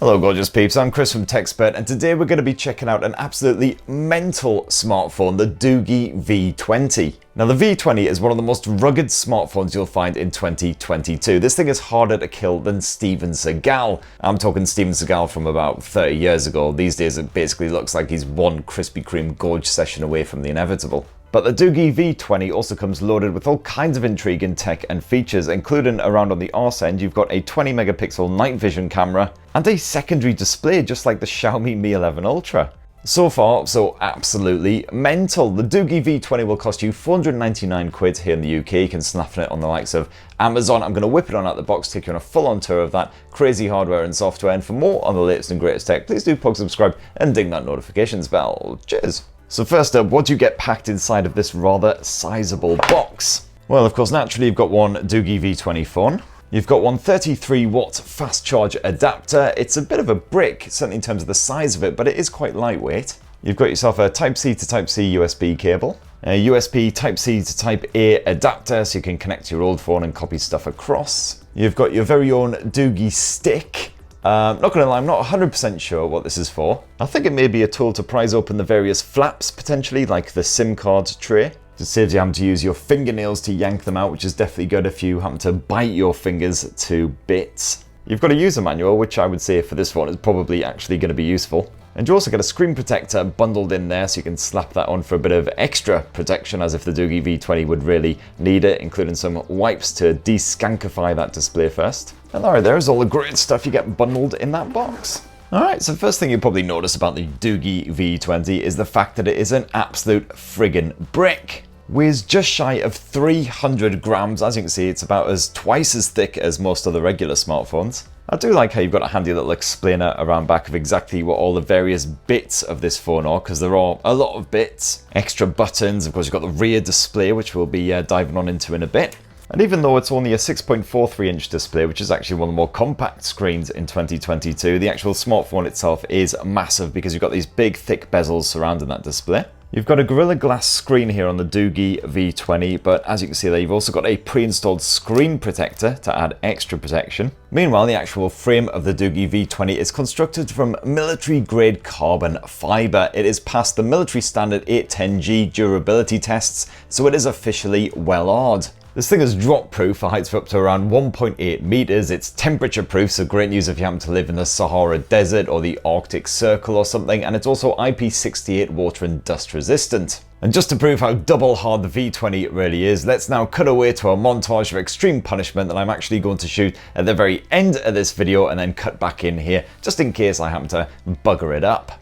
Hello gorgeous peeps, I'm Chris from TechSpert, and today we're going to be checking out an absolutely mental smartphone, the Doogee V20. Now the V20 is one of the most rugged smartphones you'll find in 2022. This thing is harder to kill than Steven Seagal. I'm talking Steven Seagal from about 30 years ago. These days it basically looks like he's one Krispy Kreme gorge session away from the inevitable. But the Doogee V20 also comes loaded with all kinds of intriguing tech and features, including around on the arse end, you've got a 20 megapixel night vision camera and a secondary display just like the Xiaomi Mi 11 Ultra. So far, so absolutely mental. The Doogee V20 will cost you 499 quid here in the UK. You can snap it on the likes of Amazon. I'm going to whip it on out the box, take you on a full-on tour of that crazy hardware and software. And for more on the latest and greatest tech, please do subscribe and ding that notifications bell. Cheers. So first up, what do you get packed inside of this rather sizable box? Well, of course, naturally you've got one Doogee V20 phone. You've got one 33-watt fast charge adapter. It's a bit of a brick, certainly in terms of the size of it, but it is quite lightweight. You've got yourself a Type-C to Type-C USB cable, a USB Type-C to Type-A adapter so you can connect to your old phone and copy stuff across. You've got your very own Doogee stick. Not gonna lie, I'm not 100% sure what this is for. I think it may be a tool to prise open the various flaps, potentially, like the SIM card tray. It saves you having to use your fingernails to yank them out, which is definitely good if you happen to bite your fingers to bits. You've got a user manual, which I would say for this one is probably actually going to be useful. And you also get a screen protector bundled in there, so you can slap that on for a bit of extra protection, as if the Doogee V20 would really need it, including some wipes to de-skankify that display first. And alright, there's all the great stuff you get bundled in that box. Alright, so first thing you'll probably notice about the Doogee V20 is the fact that it is an absolute friggin' brick. Weighs just shy of 300 grams. As you can see, it's about twice as thick as most of the regular smartphones. I do like how you've got a handy little explainer around back of exactly what all the various bits of this phone are, because there are a lot of bits. Extra buttons, of course you've got the rear display, which we'll be diving on into in a bit. And even though it's only a 6.43 inch display, which is actually one of the more compact screens in 2022, the actual smartphone itself is massive because you've got these big thick bezels surrounding that display. You've got a Gorilla Glass screen here on the Doogee V20, but as you can see there, you've also got a pre-installed screen protector to add extra protection. Meanwhile, the actual frame of the Doogee V20 is constructed from military-grade carbon fiber. It is past the military standard 810G durability tests, so it is officially well-hard. This thing is drop-proof for heights of up to around 1.8 meters. It's temperature-proof, so great news if you happen to live in the Sahara Desert or the Arctic Circle or something, and it's also IP68 water and dust resistant. And just to prove how double hard the V20 really is, let's now cut away to a montage of extreme punishment that I'm actually going to shoot at the very end of this video and then cut back in here, just in case I happen to bugger it up.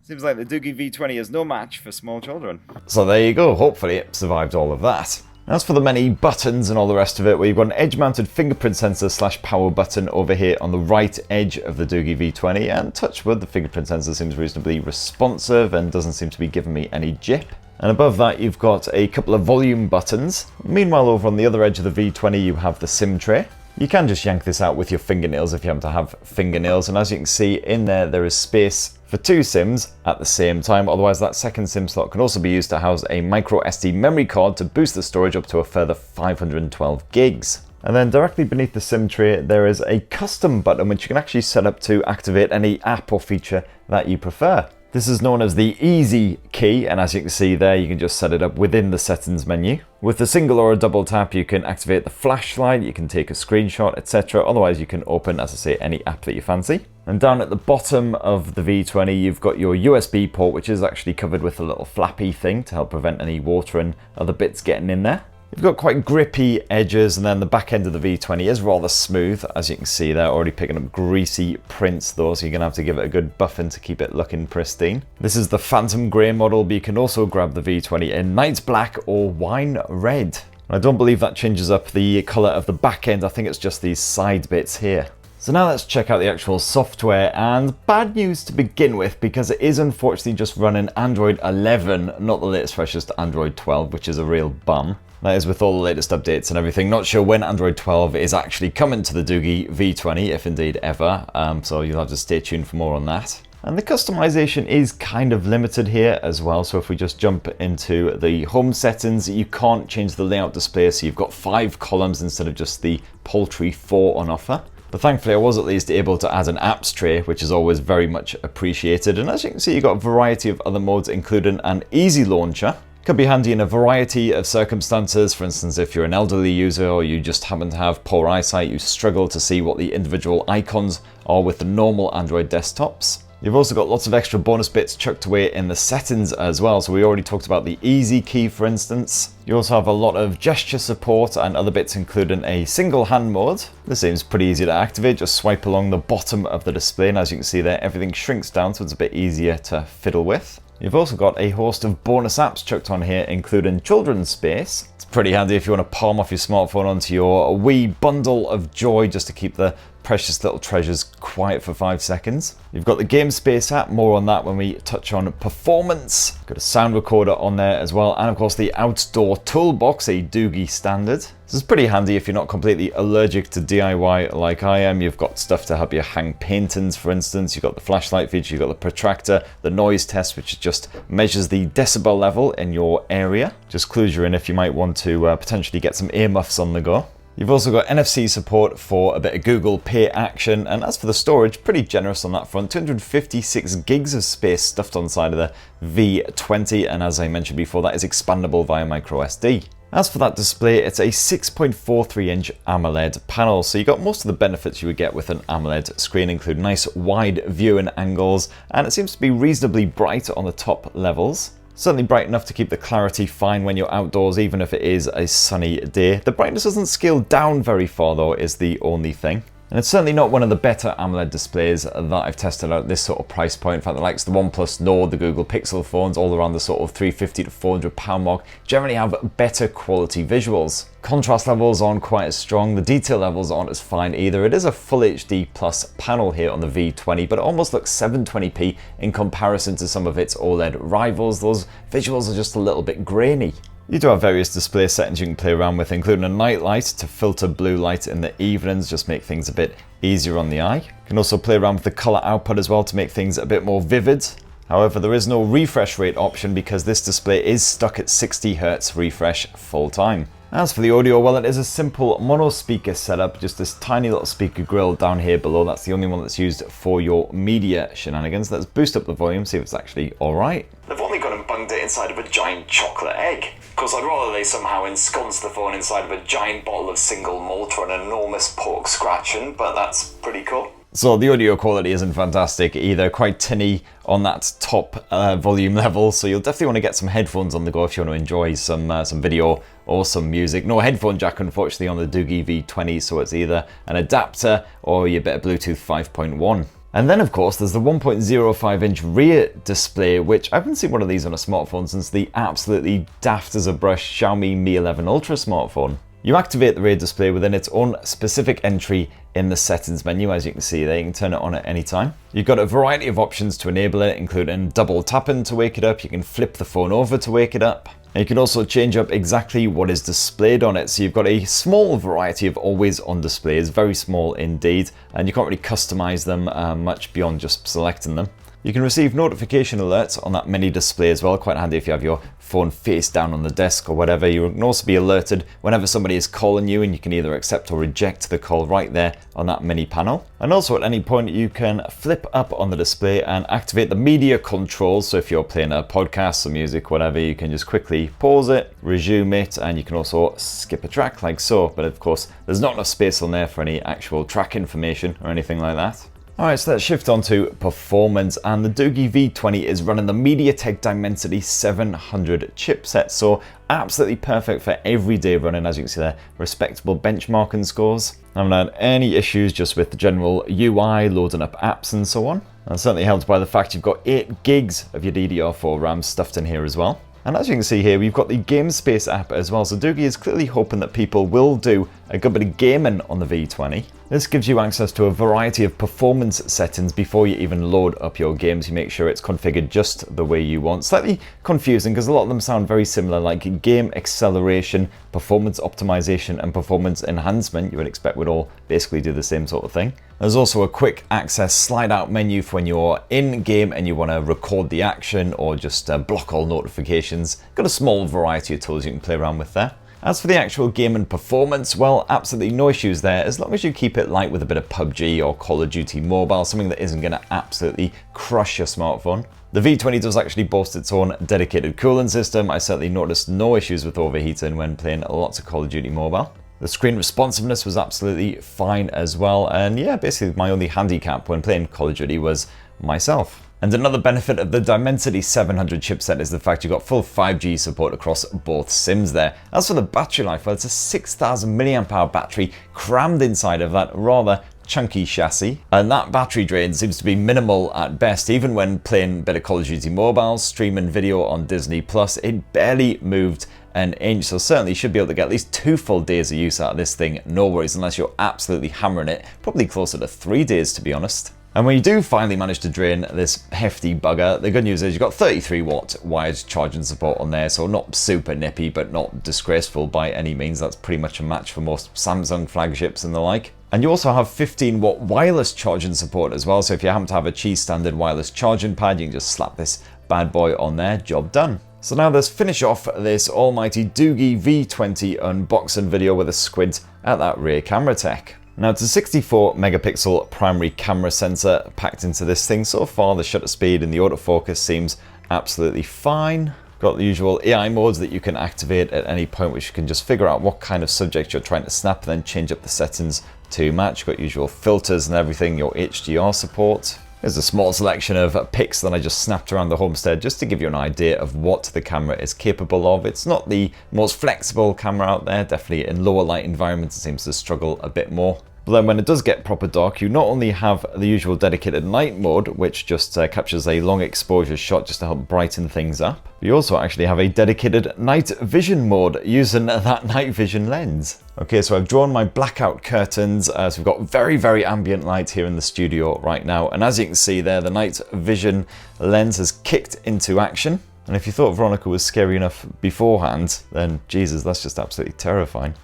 Seems like the Doogee V20 is no match for small children. So there you go, hopefully it survived all of that. As for the many buttons and all the rest of it, well, you've got an edge-mounted fingerprint sensor / power button over here on the right edge of the Doogee V20, and touch wood, the fingerprint sensor seems reasonably responsive and doesn't seem to be giving me any jip. And above that you've got a couple of volume buttons. Meanwhile, over on the other edge of the V20 you have the SIM tray. You can just yank this out with your fingernails if you happen to have fingernails, and as you can see in there is space for 2 SIMs at the same time. Otherwise that second SIM slot can also be used to house a micro SD memory card to boost the storage up to a further 512 gigs. And then directly beneath the SIM tray there is a custom button which you can actually set up to activate any app or feature that you prefer. This is known as the Easy key, and as you can see there, you can just set it up within the settings menu. With a single or a double tap, you can activate the flashlight, you can take a screenshot, etc. Otherwise, you can open, as I say, any app that you fancy. And down at the bottom of the V20, you've got your USB port, which is actually covered with a little flappy thing to help prevent any water and other bits getting in there. You've got quite grippy edges, and then the back end of the V20 is rather smooth, as you can see there, already picking up greasy prints though, so you're going to have to give it a good buffing to keep it looking pristine. This is the Phantom Grey model, but you can also grab the V20 in Night Black or Wine Red. I don't believe that changes up the colour of the back end, I think it's just these side bits here. So now let's check out the actual software, and bad news to begin with because it is unfortunately just running Android 11, not the latest freshest Android 12, which is a real bum. That is with all the latest updates and everything. Not sure when Android 12 is actually coming to the Doogee V20, if indeed ever, so you'll have to stay tuned for more on that. And the customization is kind of limited here as well. So if we just jump into the home settings, you can't change the layout display. So you've got 5 columns instead of just the paltry 4 on offer. But thankfully I was at least able to add an apps tray, which is always very much appreciated. And as you can see, you've got a variety of other modes, including an easy launcher. Could be handy in a variety of circumstances. For instance, if you're an elderly user or you just happen to have poor eyesight, you struggle to see what the individual icons are with the normal Android desktops. You've also got lots of extra bonus bits chucked away in the settings as well. So we already talked about the easy key, for instance. You also have a lot of gesture support and other bits, including a single hand mode. This seems pretty easy to activate. Just swipe along the bottom of the display, and as you can see there, everything shrinks down, so it's a bit easier to fiddle with. You've also got a host of bonus apps chucked on here, including Children's Space. It's pretty handy if you want to palm off your smartphone onto your wee bundle of joy just to keep the precious little treasures quiet for 5 seconds. You've got the Game Space app, more on that when we touch on performance. Got a sound recorder on there as well, and of course the outdoor toolbox, a Doogee standard. This is pretty handy if you're not completely allergic to DIY like I am. You've got stuff to help you hang paintings, for instance. You've got the flashlight feature, you've got the protractor, the noise test, which just measures the decibel level in your area. Just clues you in if you might want to potentially get some earmuffs on the go. You've also got NFC support for a bit of Google Pay action, and as for the storage, pretty generous on that front. 256 gigs of space stuffed on the side of the V20, and as I mentioned before, that is expandable via microSD. As for that display, it's a 6.43-inch AMOLED panel, so you got most of the benefits you would get with an AMOLED screen, include nice wide viewing angles, and it seems to be reasonably bright on the top levels. Certainly bright enough to keep the clarity fine when you're outdoors, even if it is a sunny day. The brightness doesn't scale down very far though, is the only thing. And it's certainly not one of the better AMOLED displays that I've tested out at this sort of price point. In fact, the likes of the OnePlus Nord, the Google Pixel phones, all around the sort of £350 to £400 mark, generally have better quality visuals. Contrast levels aren't quite as strong, the detail levels aren't as fine either. It is a Full HD Plus panel here on the V20, but it almost looks 720p in comparison to some of its OLED rivals. Those visuals are just a little bit grainy. You do have various display settings you can play around with, including a night light to filter blue light in the evenings, just make things a bit easier on the eye. You can also play around with the color output as well to make things a bit more vivid. However, there is no refresh rate option because this display is stuck at 60 Hz refresh full time. As for the audio, well, it is a simple mono speaker setup, just this tiny little speaker grill down here below. That's the only one that's used for your media shenanigans. Let's boost up the volume, see if it's actually alright. They've only gone and bunged it inside of a giant chocolate egg. Of course, I'd rather they somehow ensconce the phone inside of a giant bottle of single malt or an enormous pork scratching, but that's pretty cool. So the audio quality isn't fantastic either, quite tinny on that top volume level, so you'll definitely want to get some headphones on the go if you want to enjoy some video or some music. No headphone jack unfortunately on the Doogee V20, so it's either an adapter or your bit of Bluetooth 5.1. And then of course there's the 1.05-inch rear display, which I haven't seen one of these on a smartphone since the absolutely daft as a brush Xiaomi Mi 11 Ultra smartphone. You activate the rear display within its own specific entry in the settings menu, as you can see there. You can turn it on at any time. You've got a variety of options to enable it, including double tapping to wake it up. You can flip the phone over to wake it up. And you can also change up exactly what is displayed on it. So you've got a small variety of always on displays, very small indeed, and you can't really customize them much beyond just selecting them. You can receive notification alerts on that mini display as well, quite handy if you have your phone face down on the desk or whatever. You can also be alerted whenever somebody is calling you, and you can either accept or reject the call right there on that mini panel. And also at any point you can flip up on the display and activate the media controls. So if you're playing a podcast or music, whatever, you can just quickly pause it, resume it, and you can also skip a track like so. But of course, there's not enough space on there for any actual track information or anything like that. Alright, so let's shift on to performance, and the Doogee V20 is running the MediaTek Dimensity 700 chipset, so absolutely perfect for everyday running. As you can see there, respectable benchmarking scores. I haven't had any issues just with the general UI, loading up apps and so on. And certainly helped by the fact you've got 8 gigs of your DDR4 RAM stuffed in here as well. And as you can see here, we've got the Game Space app as well, so Doogee is clearly hoping that people will do a good bit of gaming on the V20. This gives you access to a variety of performance settings before you even load up your games. You make sure it's configured just the way you want. Slightly confusing because a lot of them sound very similar, like game acceleration, performance optimization, and performance enhancement. You would expect would all basically do the same sort of thing. There's also a quick access slide out menu for when you're in game and you want to record the action or just block all notifications. Got a small variety of tools you can play around with there. As for the actual game and performance, well, absolutely no issues there, as long as you keep it light with a bit of PUBG or Call of Duty Mobile, something that isn't going to absolutely crush your smartphone. The V20 does actually boast its own dedicated cooling system. I certainly noticed no issues with overheating when playing lots of Call of Duty Mobile. The screen responsiveness was absolutely fine as well, and yeah, basically my only handicap when playing Call of Duty was myself. And another benefit of the Dimensity 700 chipset is the fact you've got full 5G support across both SIMs there. As for the battery life, well, it's a 6,000 mAh battery crammed inside of that rather chunky chassis, and that battery drain seems to be minimal at best. Even when playing a bit of Call of Duty Mobile, streaming video on Disney Plus, it barely moved an inch, so certainly you should be able to get at least 2 full days of use out of this thing, no worries, unless you're absolutely hammering it. Probably closer to 3 days, to be honest. And when you do finally manage to drain this hefty bugger, the good news is you've got 33 watt wired charging support on there, so not super nippy, but not disgraceful by any means. That's pretty much a match for most Samsung flagships and the like. And you also have 15 watt wireless charging support as well, so if you happen to have a Qi standard wireless charging pad, you can just slap this bad boy on there, job done. So now let's finish off this almighty Doogee V20 unboxing video with a squint at that rear camera tech. Now it's a 64 megapixel primary camera sensor packed into this thing. So far the shutter speed and the autofocus seems absolutely fine. Got the usual AI modes that you can activate at any point, which you can just figure out what kind of subject you're trying to snap and then change up the settings to match. Got usual filters and everything, your HDR support. There's a small selection of pics that I just snapped around the homestead just to give you an idea of what the camera is capable of. It's not the most flexible camera out there, definitely in lower light environments it seems to struggle a bit more. But then when it does get proper dark, you not only have the usual dedicated night mode, which just captures a long exposure shot just to help brighten things up, but you also actually have a dedicated night vision mode using that night vision lens. Okay, so I've drawn my blackout curtains, so we've got very, very ambient light here in the studio right now, and as you can see there, the night vision lens has kicked into action. And if you thought Veronica was scary enough beforehand, then Jesus, that's just absolutely terrifying.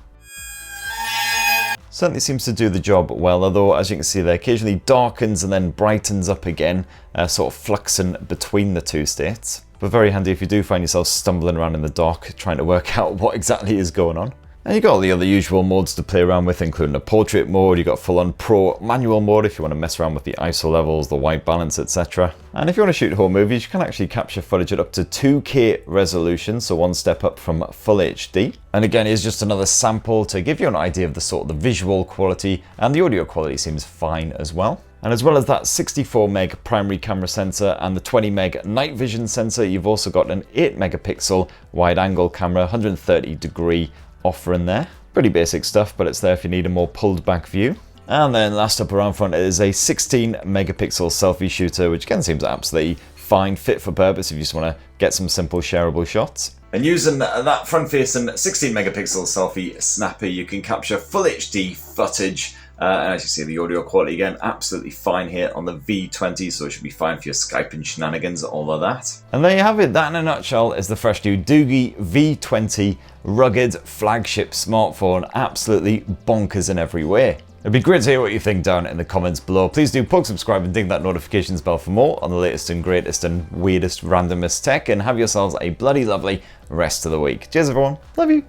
Certainly seems to do the job well, although as you can see there, occasionally darkens and then brightens up again, sort of fluxing between the two states. But very handy if you do find yourself stumbling around in the dark trying to work out what exactly is going on. And you've got all the other usual modes to play around with, including a portrait mode. You've got full-on pro manual mode if you want to mess around with the ISO levels, the white balance, etc. And if you want to shoot home movies, you can actually capture footage at up to 2K resolution, so one step up from full HD. And again, here's just another sample to give you an idea of the sort of the visual quality, and the audio quality seems fine as well. And as well as that 64 meg primary camera sensor and the 20 meg night vision sensor, you've also got an 8 megapixel wide angle camera, 130 degree offering there. Pretty basic stuff, but it's there if you need a more pulled back view. And then last up around front is a 16 megapixel selfie shooter, which again seems absolutely fine, fit for purpose if you just want to get some simple shareable shots. And using that front facing 16 megapixel selfie snapper, you can capture full HD footage. And as you see, the audio quality again, absolutely fine here on the V20, so it should be fine for your Skype and shenanigans, all of that. And there you have it. That in a nutshell is the fresh new Doogee V20 rugged flagship smartphone. Absolutely bonkers in every way. It'd be great to hear what you think down in the comments below. Please do poke, subscribe and ding that notifications bell for more on the latest and greatest and weirdest randomest tech, and have yourselves a bloody lovely rest of the week. Cheers everyone. Love you.